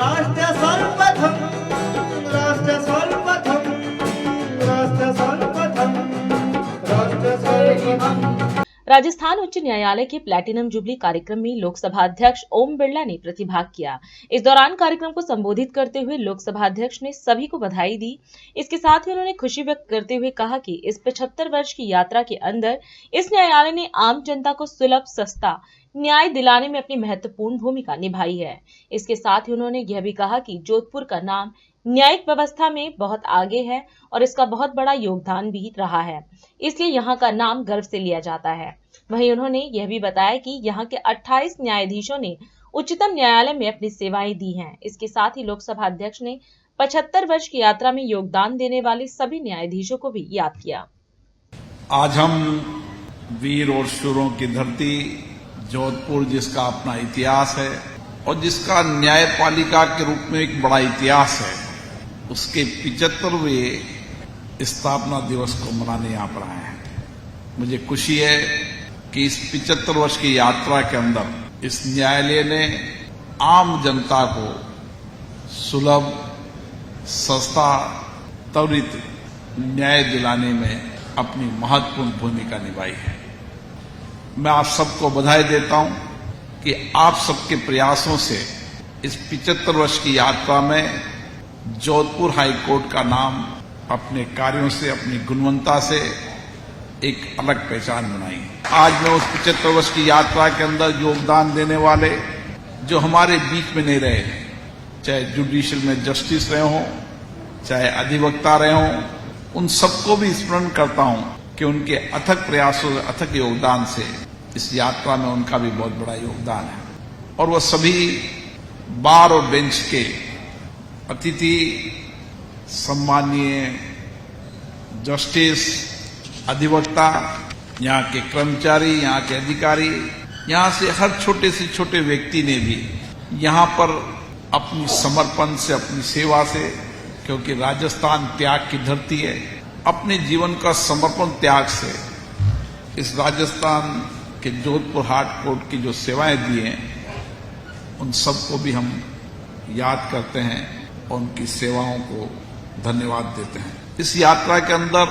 राष्ट्र सर्वप्रथम, राष्ट्र सर्वप्रथम, राष्ट्र सर्वप्रथम, राष्ट्र सर्वप्रथम। राजस्थान उच्च न्यायालय के प्लैटिनम जुबली कार्यक्रम में लोकसभा अध्यक्ष ओम बिरला ने प्रतिभाग किया। इस दौरान कार्यक्रम को संबोधित करते हुए लोकसभा अध्यक्ष ने सभी को बधाई दी। इसके साथ ही उन्होंने खुशी व्यक्त करते हुए कहा कि इस 75 वर्ष की यात्रा के अंदर इस न्यायालय ने आम जनता को सुलभ, सस्ता न्याय दिलाने में अपनी महत्वपूर्ण भूमिका निभाई है। इसके साथ ही उन्होंने यह भी कहा कि जोधपुर का नाम न्यायिक व्यवस्था में बहुत आगे है और इसका बहुत बड़ा योगदान भी रहा है, इसलिए यहाँ का नाम गर्व से लिया जाता है। वहीं उन्होंने यह भी बताया कि यहाँ के 28 न्यायाधीशों ने उच्चतम न्यायालय में अपनी सेवाएं दी हैं। इसके साथ ही लोकसभा अध्यक्ष ने 75 वर्ष की यात्रा में योगदान देने वाले सभी न्यायाधीशों को भी याद किया। आज हम वीर और शूरों की धरती जोधपुर, जिसका अपना इतिहास है और जिसका न्यायपालिका के रूप में एक बड़ा इतिहास है, उसके 75वें स्थापना दिवस को मनाने यहाँ पर आए हैं। मुझे खुशी है कि इस 75 वर्ष की यात्रा के अंदर इस न्यायालय ने आम जनता को सुलभ, सस्ता, त्वरित न्याय दिलाने में अपनी महत्वपूर्ण भूमिका निभाई है। मैं आप सबको बधाई देता हूं कि आप सबके प्रयासों से इस 75 वर्ष की यात्रा में जोधपुर हाई कोर्ट का नाम अपने कार्यों से, अपनी गुणवत्ता से एक अलग पहचान बनाई। आज मैं उस 75 वर्ष की यात्रा के अंदर योगदान देने वाले जो हमारे बीच में नहीं रहे, चाहे जुडिशियल में जस्टिस रहे हों, चाहे अधिवक्ता रहे हों, उन सबको भी स्मरण करता हूं कि उनके अथक प्रयासों, अथक योगदान से इस यात्रा में उनका भी बहुत बड़ा योगदान है। और वह सभी बार और बेंच के अतिथि, सम्मानीय जस्टिस, अधिवक्ता, यहाँ के कर्मचारी, यहाँ के अधिकारी, यहाँ से हर छोटे से छोटे व्यक्ति ने भी यहाँ पर अपनी समर्पण से, अपनी सेवा से, क्योंकि राजस्थान त्याग की धरती है, अपने जीवन का समर्पण त्याग से इस राजस्थान के जोधपुर हाई कोर्ट की जो सेवाएं दी हैं, उन सबको भी हम याद करते हैं और उनकी सेवाओं को धन्यवाद देते हैं। इस यात्रा के अंदर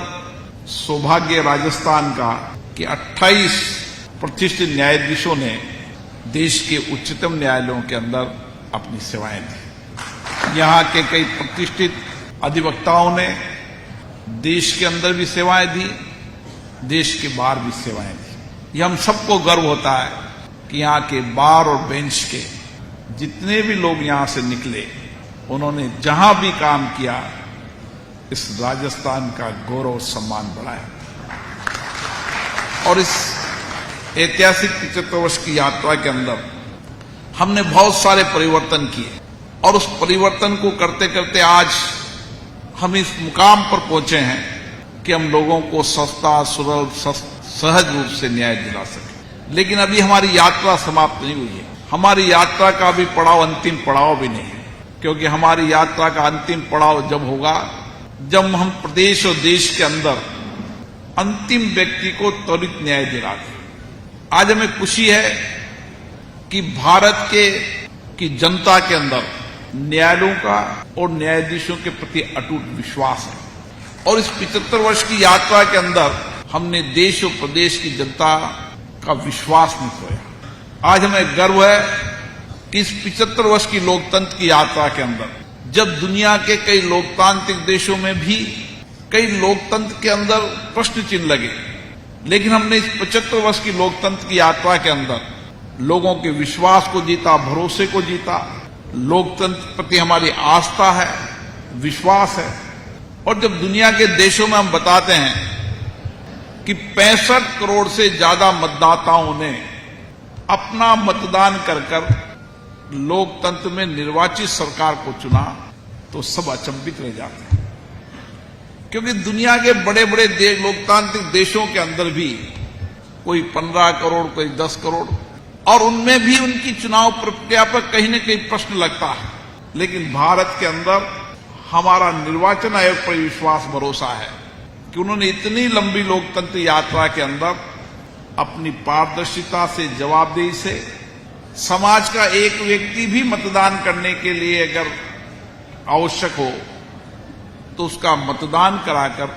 सौभाग्य राजस्थान का कि 28 प्रतिष्ठित न्यायाधीशों ने देश के उच्चतम न्यायालयों के अंदर अपनी सेवाएं दी। यहाँ के कई प्रतिष्ठित अधिवक्ताओं ने देश के अंदर भी सेवाएं दी, देश के बाहर भी सेवाएं दी। यह हम सबको गर्व होता है कि यहाँ के बार और बेंच के जितने भी लोग यहाँ से निकले, उन्होंने जहां भी काम किया, इस राजस्थान का गौरव और सम्मान बढ़ाया। और इस ऐतिहासिक 75 वर्ष की यात्रा के अंदर हमने बहुत सारे परिवर्तन किए और उस परिवर्तन को करते करते आज हम इस मुकाम पर पहुंचे हैं कि हम लोगों को सस्ता, सुलभ, सहज रूप से न्याय दिला सके। लेकिन अभी हमारी यात्रा समाप्त नहीं हुई है। हमारी यात्रा का भी पड़ाव, अंतिम पड़ाव भी नहीं है, क्योंकि हमारी यात्रा का अंतिम पड़ाव जब होगा जब हम प्रदेश और देश के अंदर अंतिम व्यक्ति को त्वरित न्याय दिला दें। आज हमें खुशी है कि भारत की जनता के अंदर न्यायालयों का और न्यायाधीशों के प्रति अटूट विश्वास है और इस 75 वर्ष की यात्रा के अंदर हमने देश और प्रदेश की जनता का विश्वास नहीं खोया। आज हमें गर्व है कि इस 75 वर्ष की लोकतंत्र की यात्रा के अंदर जब दुनिया के कई लोकतांत्रिक देशों में भी कई लोकतंत्र के अंदर प्रश्न चिन्ह लगे, लेकिन हमने इस 75 वर्ष की लोकतंत्र की यात्रा के अंदर लोगों के विश्वास को जीता, भरोसे को जीता। लोकतंत्र प्रति हमारी आस्था है, विश्वास है। और जब दुनिया के देशों में हम बताते हैं कि 65 करोड़ से ज्यादा मतदाताओं ने अपना मतदान कर लोकतंत्र में निर्वाचित सरकार को चुना, तो सब अचंभित रह जाते हैं, क्योंकि दुनिया के बड़े बड़े लोकतांत्रिक देशों के अंदर भी कोई 15 करोड़, कोई 10 करोड़, और उनमें भी उनकी चुनाव प्रक्रिया पर कहीं न कहीं प्रश्न लगता है। लेकिन भारत के अंदर हमारा निर्वाचन आयोग पर विश्वास, भरोसा है कि उन्होंने इतनी लंबी लोकतंत्र यात्रा के अंदर अपनी पारदर्शिता से, जवाबदेही से समाज का एक व्यक्ति भी मतदान करने के लिए अगर आवश्यक हो तो उसका मतदान कराकर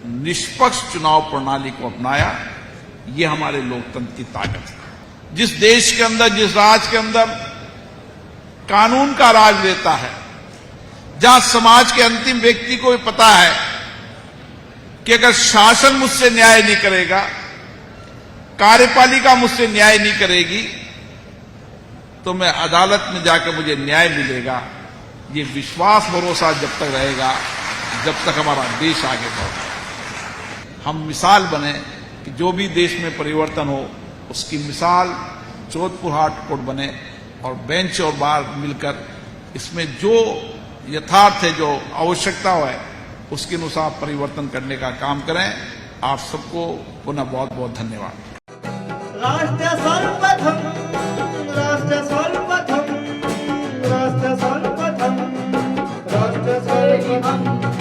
निष्पक्ष चुनाव प्रणाली को अपनाया। ये हमारे लोकतंत्र की ताकत है। जिस देश के अंदर, जिस राज्य के अंदर कानून का राज रहता है, जहां समाज के अंतिम व्यक्ति को भी पता है कि अगर शासन मुझसे न्याय नहीं करेगा, कार्यपालिका मुझसे न्याय नहीं करेगी, तो मैं अदालत में जाकर मुझे न्याय मिलेगा। ये विश्वास भरोसा जब तक रहेगा, जब तक हमारा देश आगे बढ़ेगा। हम मिसाल बने कि जो भी देश में परिवर्तन हो उसकी मिसाल जोधपुर हाट कोर्ट बने और बेंच और बार मिलकर इसमें जो यथार्थ है, जो आवश्यकता है, उसके अनुसार परिवर्तन करने का काम करें। आप सबको पुनः बहुत बहुत धन्यवाद। राष्ट्र सर्वप्रथम, राष्ट्र सर्वप्रथम, राष्ट्र सर्वप्रथम, राष्ट्र सर्वप्रथम।